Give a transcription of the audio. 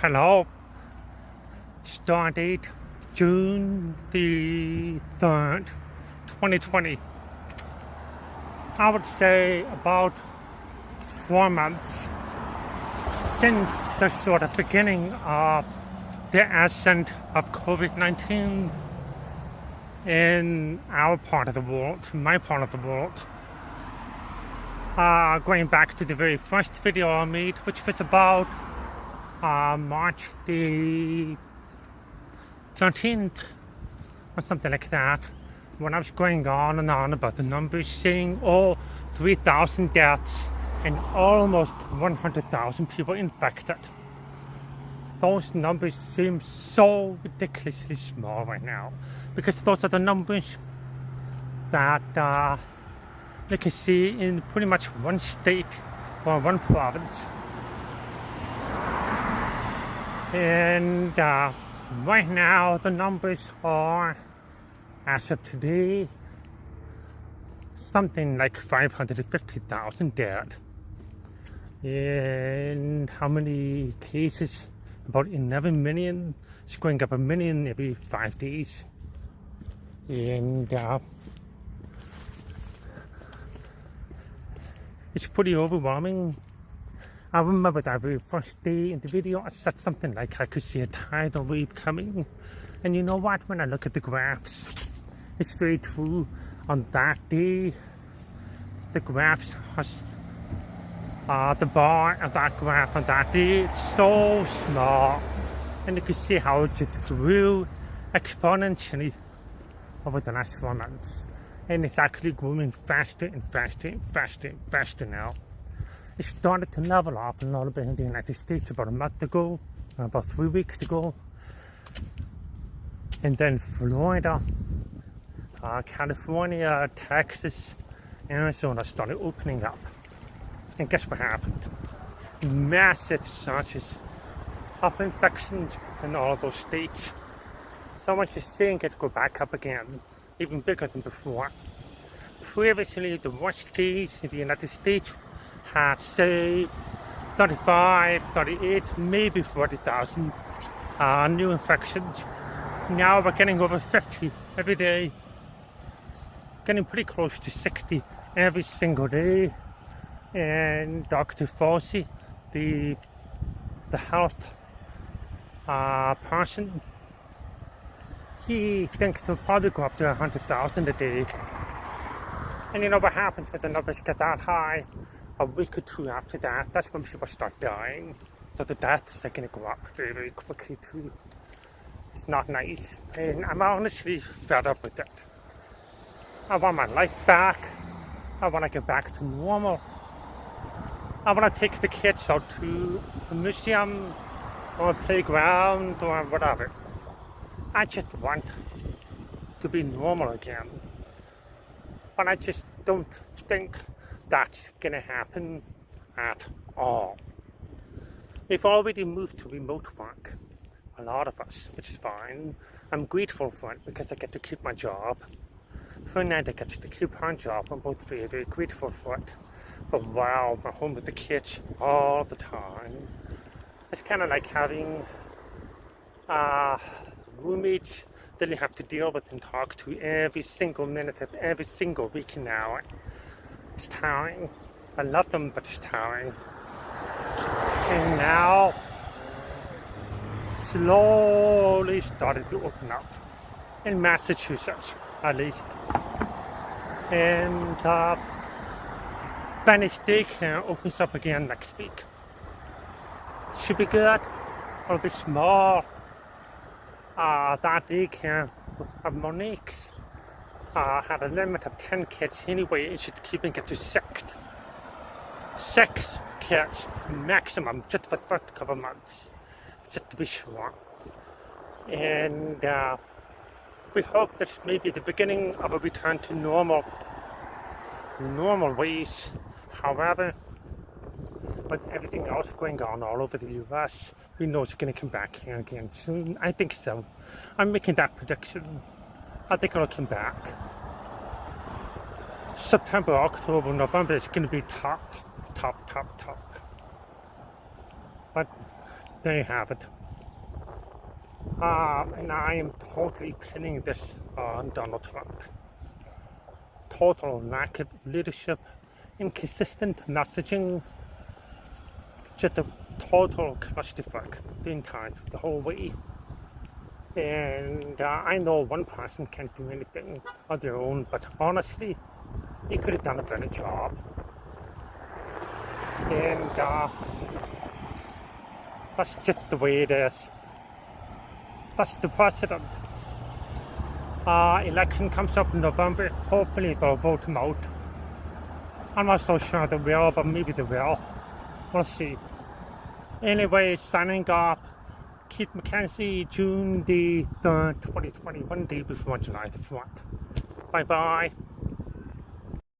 Hello. Start date June the 3rd, 2020. I would say about 4 months since the sort of beginning of the ascent of COVID-19 in our part of the world, my part of the world. Going back to the very first video I made, which was about March the 13th or something like that, when I was going on and on about the numbers, saying 3,000 deaths and almost 100,000 people infected. Those numbers seem so ridiculously small right now, because those are the numbers that you can see in pretty much one state or one province. And right now the numbers are, as of today, something like 550,000 dead. And how many cases? About 11 million. It's going up a million every 5 days. And it's pretty overwhelming. I remember that very first day in the video, I said something like I could see a tidal wave coming. And you know what? When I look at the graphs, it's very true. On that day, the graphs has the bar of that graph on that day, it's so small. And you can see how it just grew exponentially over the last 4 months. And it's actually growing faster and faster and faster and faster now. It started to level off a little bit in the United States about a month ago, about 3 weeks ago. And then Florida, California, Texas, Arizona started opening up. And guess what happened? Massive surges of infections in all of those states. So much is seeing it go back up again, even bigger than before. Previously, the worst days in the United States had, say, 35, 38, maybe 40,000 new infections. Now we're getting over 50 every day, getting pretty close to 60 every single day. And Dr. Fauci, the health person, he thinks he'll probably go up to 100,000 a day. And you know what happens when the numbers get that high? A week or two after that, that's when people start dying. So the deaths are going to go up very, very quickly too. It's not nice. And I'm honestly fed up with it. I want my life back. I want to get back to normal. I want to take the kids out to a museum or a playground or whatever. I just want to be normal again. But I just don't think that's going to happen at all. We've already moved to remote work, a lot of us, which is fine. I'm grateful for it because I get to keep my job. Fernanda gets to keep her job. I'm both very, very grateful for it. But wow, we're home with the kids all the time. It's kind of like having roommates that you have to deal with and talk to every single minute of every single week now. It's tiring. I love them, but it's tiring. And now, slowly started to open up. In Massachusetts, at least. And Spanish daycare opens up again next week. Should be good. It'll be small. That daycare of Monique's had a limit of 10 kids anyway, and she's keeping it to 6. 6 kids maximum, just for the first couple of months, just to be sure. And we hope that may be the beginning of a return to normal ways. However, with everything else going on all over the US, we know it's going to come back here again soon. I think so. I'm making that prediction. I think it'll come back. September, October, November is going to be top. But there you have it. And I am totally pinning this on Donald Trump. Total lack of leadership, inconsistent messaging, just a total clusterfuck the the whole way. And I know one person can't do anything on their own, but honestly, he could have done a better job. And that's just the way it is. That's the president. Election comes up in November. Hopefully they'll vote him out. I'm not so sure they will, but maybe they will. We'll see. Anyway, signing off. Keith McKenzie, June the 3rd, 2021, day before July the 4th. Bye bye.